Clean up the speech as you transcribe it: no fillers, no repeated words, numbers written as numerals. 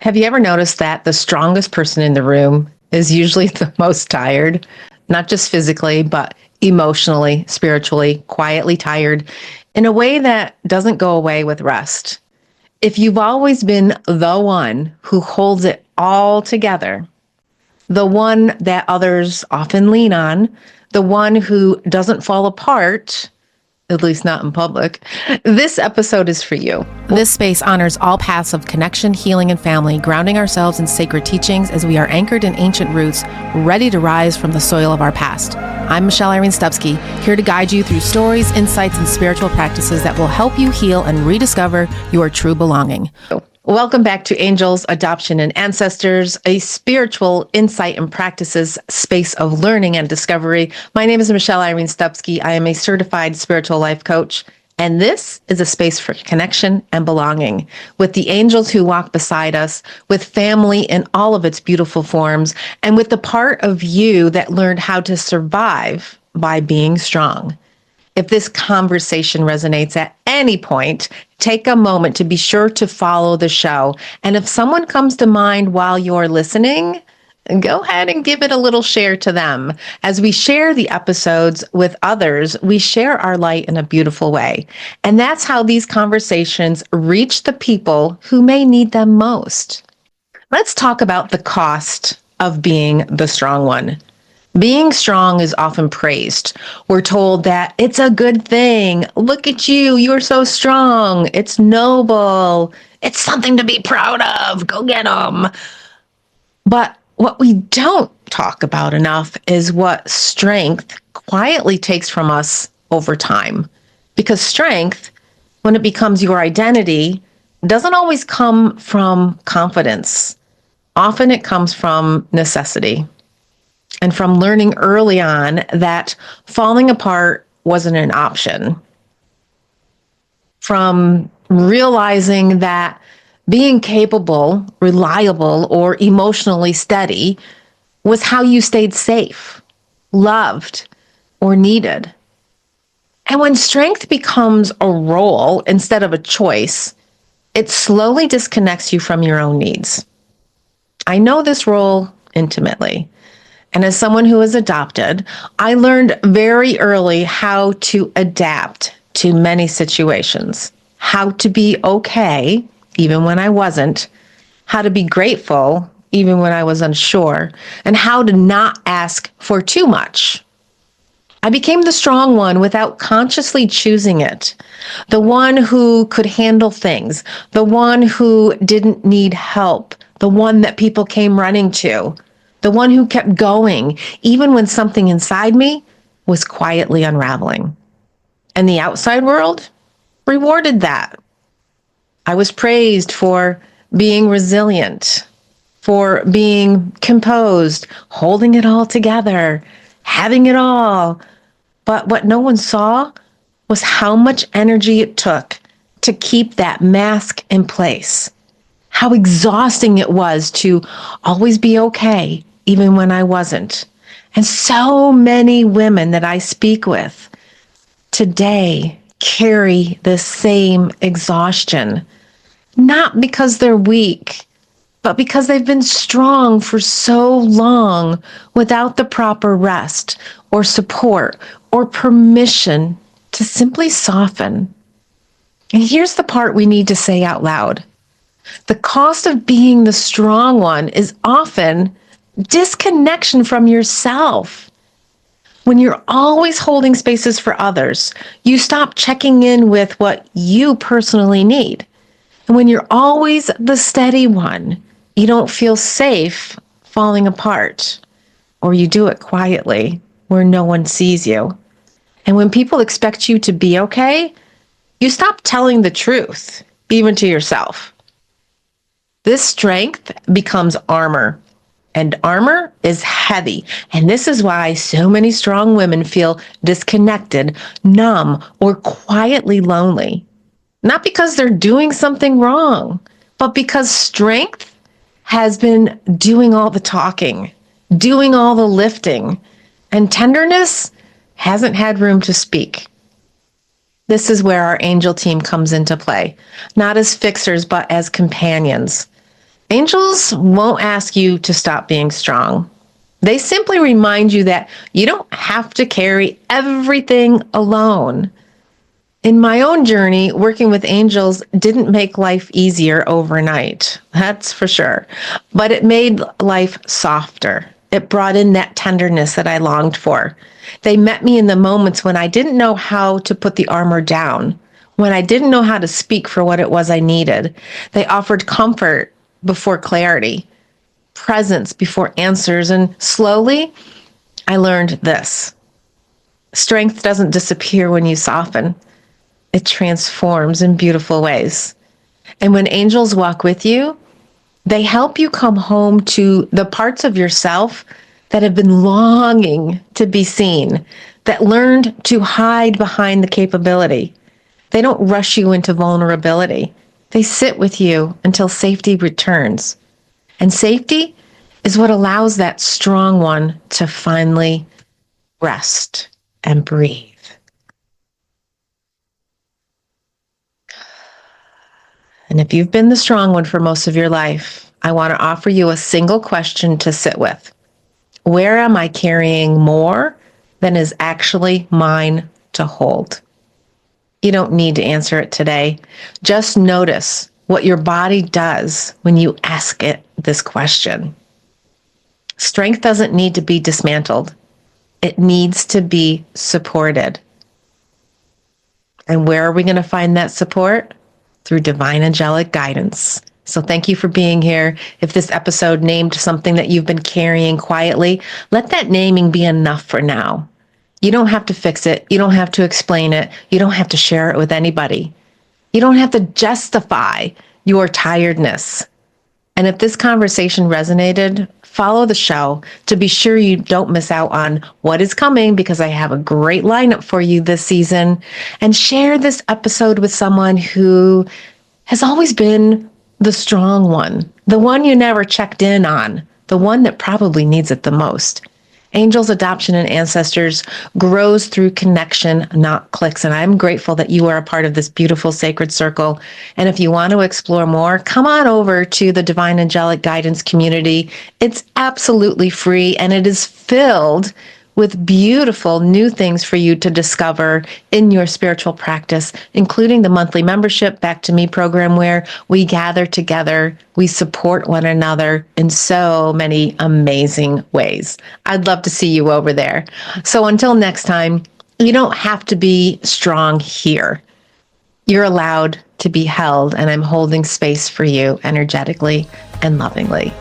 Have you ever noticed that the strongest person in the room is usually the most tired? Not just physically, but emotionally, spiritually, quietly tired in a way that doesn't go away with rest. If you've always been the one who holds it all together, the one that others often lean on, the one who doesn't fall apart, at least not in public, this episode is for you. This space honors all paths of connection, healing, and family, grounding ourselves in sacred teachings as we are anchored in ancient roots, ready to rise from the soil of our past. I'm Irene Stupski, here to guide you through stories, insights, and spiritual practices that will help you heal and rediscover your true belonging. Welcome back to Angels, Adoption, and Ancestors, a spiritual insight and practices space of learning and discovery. My name is Irene Stupski. I am a certified spiritual life coach, and this is a space for connection and belonging with the angels who walk beside us, with family in all of its beautiful forms, and with the part of you that learned how to survive by being strong. If this conversation resonates at any point, take a moment to be sure to follow the show. And if someone comes to mind while you're listening, go ahead and give it a little share to them. As we share the episodes with others, we share our light in a beautiful way. And that's how these conversations reach the people who may need them most. Let's talk about the cost of being the strong one. Being strong is often praised. We're told that it's a good thing. Look at you. You're so strong. It's noble. It's something to be proud of. Go get them. But what we don't talk about enough is what strength quietly takes from us over time. Because strength, when it becomes your identity, doesn't always come from confidence. Often it comes from necessity. And from learning early on that falling apart wasn't an option. From realizing that being capable, reliable, or emotionally steady was how you stayed safe, loved, or needed. And when strength becomes a role instead of a choice, it slowly disconnects you from your own needs. I know this role intimately. And as someone who is adopted, I learned very early how to adapt to many situations, how to be okay, even when I wasn't, how to be grateful, even when I was unsure, and how to not ask for too much. I became the strong one without consciously choosing it, the one who could handle things, the one who didn't need help, the one that people came running to. The one who kept going, even when something inside me was quietly unraveling. And the outside world rewarded that. I was praised for being resilient, for being composed, holding it all together, having it all. But what no one saw was how much energy it took to keep that mask in place. How exhausting it was to always be okay, even when I wasn't. And so many women that I speak with today carry the same exhaustion, not because they're weak, but because they've been strong for so long without the proper rest or support or permission to simply soften. And here's the part we need to say out loud. The cost of being the strong one is often disconnection from yourself. When you're always holding spaces for others, you stop checking in with what you personally need. And when you're always the steady one, you don't feel safe falling apart, or you do it quietly where no one sees you. And when people expect you to be okay, you stop telling the truth, even to yourself. This strength becomes armor. And armor is heavy. And this is why so many strong women feel disconnected, numb, or quietly lonely. Not because they're doing something wrong, but because strength has been doing all the talking, doing all the lifting, and tenderness hasn't had room to speak. This is where our angel team comes into play, not as fixers, but as companions. Angels won't ask you to stop being strong. They simply remind you that you don't have to carry everything alone. In my own journey, working with angels didn't make life easier overnight. That's for sure. But it made life softer. It brought in that tenderness that I longed for. They met me in the moments when I didn't know how to put the armor down, when I didn't know how to speak for what it was I needed. They offered comfort before clarity, presence before answers, and slowly I learned this. Strength doesn't disappear when you soften. It transforms in beautiful ways. And when angels walk with you, they help you come home to the parts of yourself that have been longing to be seen, that learned to hide behind the capability. They don't rush you into vulnerability. They sit with you until safety returns. And safety is what allows that strong one to finally rest and breathe. And if you've been the strong one for most of your life, I want to offer you a single question to sit with. Where am I carrying more than is actually mine to hold? You don't need to answer it today. Just notice what your body does when you ask it this question. Strength doesn't need to be dismantled. It needs to be supported. And where are we going to find that support? Through divine angelic guidance. So thank you for being here. If this episode named something that you've been carrying quietly, let that naming be enough for now. You don't have to fix it. You don't have to explain it. You don't have to share it with anybody. You don't have to justify your tiredness. And if this conversation resonated, follow the show to be sure you don't miss out on what is coming, because I have a great lineup for you this season. And share this episode with someone who has always been the strong one, the one you never checked in on, the one that probably needs it the most. Angels, adoption, and ancestors grows through connection, not clicks. And I'm grateful that you are a part of this beautiful sacred circle. And if you want to explore more, come on over to the Divine Angelic Guidance community. It's absolutely free, and it is filled with beautiful new things for you to discover in your spiritual practice, including the monthly membership Back to Me program, where we gather together, we support one another in so many amazing ways. I'd love to see you over there. So until next time, you don't have to be strong here. You're allowed to be held, and I'm holding space for you energetically and lovingly.